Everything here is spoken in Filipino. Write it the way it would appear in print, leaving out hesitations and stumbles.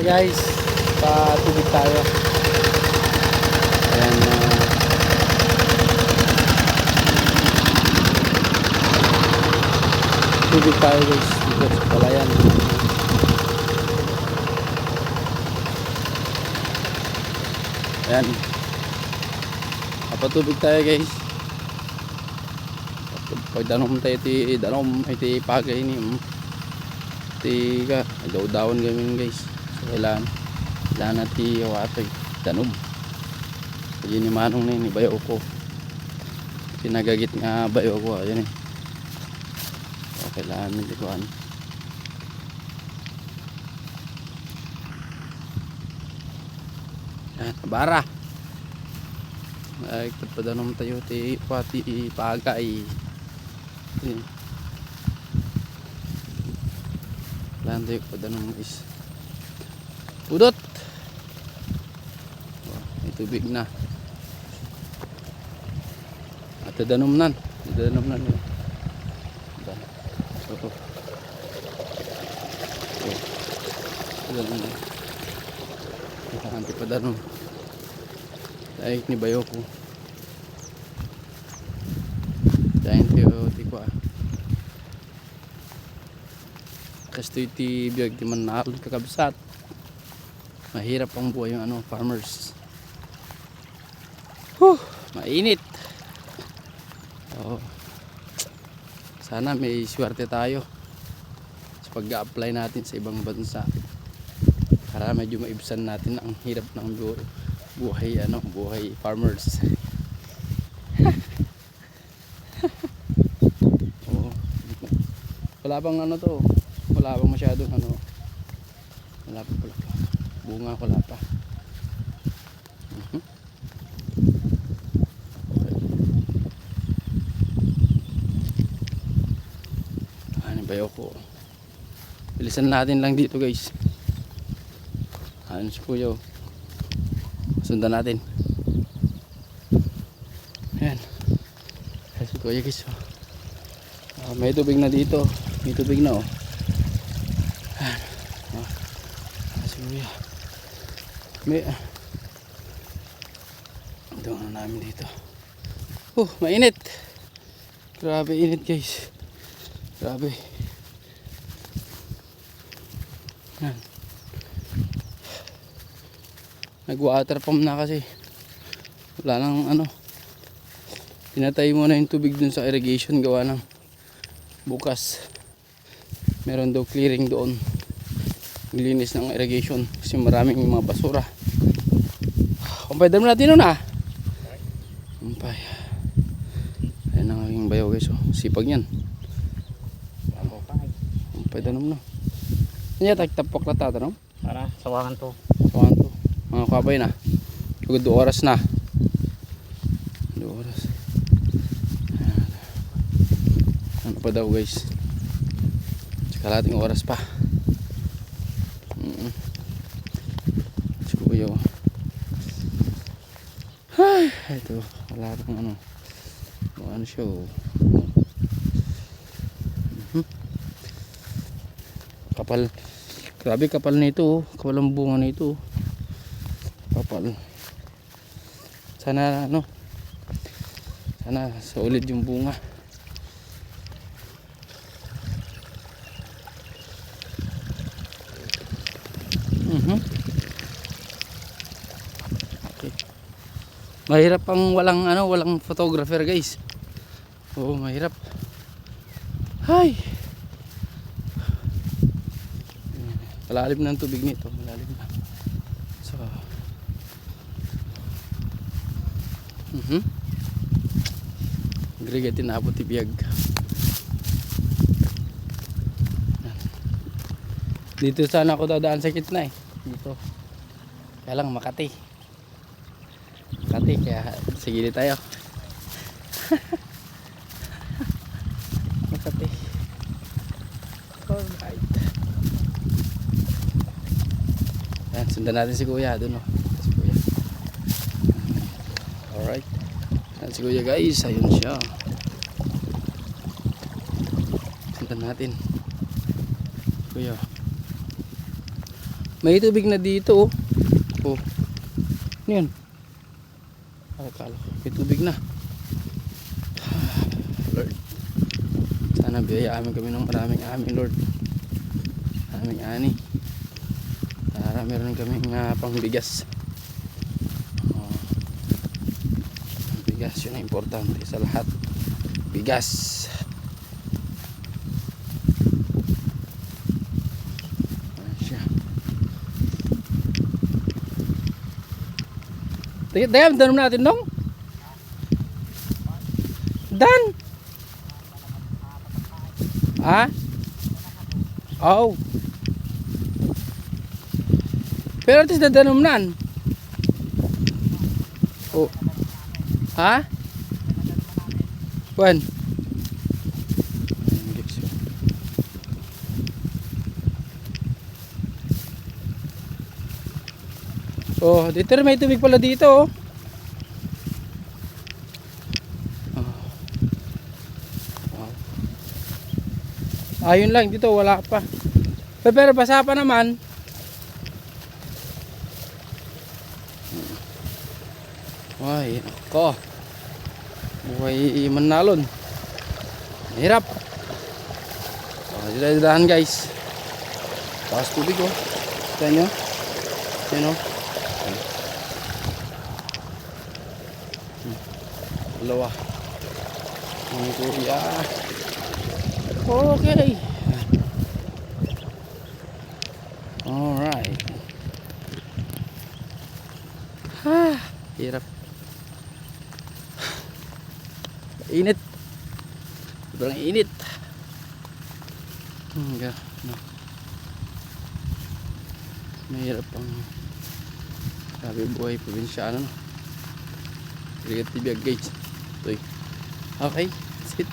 Hey guys, patubig tayo. Ayan, tubig tayo guys dito sa palayan. Ayan, patubig tayo guys. Pag danom tayo ti danom iti pagay ni ti ka daw-dawon gamin guys. So kailangan natin watoy danom. Jadi ni manong ni bayo ko. Pinagagit nga bayo ko ayun eh. So kailangan nito kuan. Bara. Ay padanom tayo ti pati pagay. Lantai padanom is udot. May tubig na. At danom nan. Danom nan. So. Danom nan. Nanti padanom. Daig ni bayo ko. Daig ti ko. Kasi iti biyag ti manakal kakabsat. Mahirap ang buhay yung farmers. Mainit. Sana may swerte tayo sa pag-a-apply natin sa ibang bansa para medyo maibsan natin ang hirap ng buhay buhay farmers. Wala bang to? Wala bang masyadong wala pa bunga, wala pa. Bayo ko. Bilisan natin lang dito guys. Ano si Kuya? Sundan natin. Ayan. Si Kuya guys. May tubig na dito. May tubig na oh. Ayan. Si Kuya. May ito na namin dito. Mainit. Grabe init guys. Grabe. Yan. Nag-water pump na kasi. Wala nang Pinatay mo na yung tubig dun sa irrigation gawa ng bukas. Meron daw clearing doon. Linis ng irrigation kasi maraming mga basura. Kumpay dami natin nun Kumpay. Ayan ang aking bayaw guys. Sipag yan. Kumpay danom na. Kanya tagtapok na tatanong? Para sawangan to. Sawangan to. Mga kabay na. Pagod 2 oras na. 2 oras. Ano pa daw guys? Kalating oras pa. Siguro yun. Ay, ito. Wala pang ano siya kapal. Grabe kapal nito. Kapal ang bunga nito. Kapal. Sana sana solid yung bunga. Okay. Mahirap ang walang photographer guys. Mahirap. Hay. Malalim ng tubig nito, malalim na. So Agregat tinabot ibiyag. Dito sana ako dadaan sa gitna dito. Kaya lang Makati kaya sige tayo. Makati. Alright. Ayan, sundan natin si Kuya doon si Kuya. Alright. Ayan si Kuya guys, ayun siya. Sundan natin Kuya. May tubig na dito, oh. Oh. Ano yun? Akala ko, may tubig na. Lord. Sana biyayaan kami ng maraming amin, Lord. Maraming ani. Para meron kaming pangbigas. Oh. Bigas, yun ang importante sa lahat. Bigas. Dayam, tanong natin dong. Dan. Ah? Oh. Pero atis dadanong nan. Oh. Ha? When? Oh, dito rin may tubig pala dito, oh. Wow. Ayun lang dito, wala pa. Pero basa pa naman. Ay, ako. Buhay manalon. Hirap. Oh, dila-dilahan guys. Taas tubig, oh. Kita nyo? Yan, oh. Dalawa. Ang kuya. Okay. Alright. Ha, hirap. Init. Sobrang init. No. Mahirap ang sabi buhay probinsyano, no? Ligat tibiyag guys. Okay, that's it.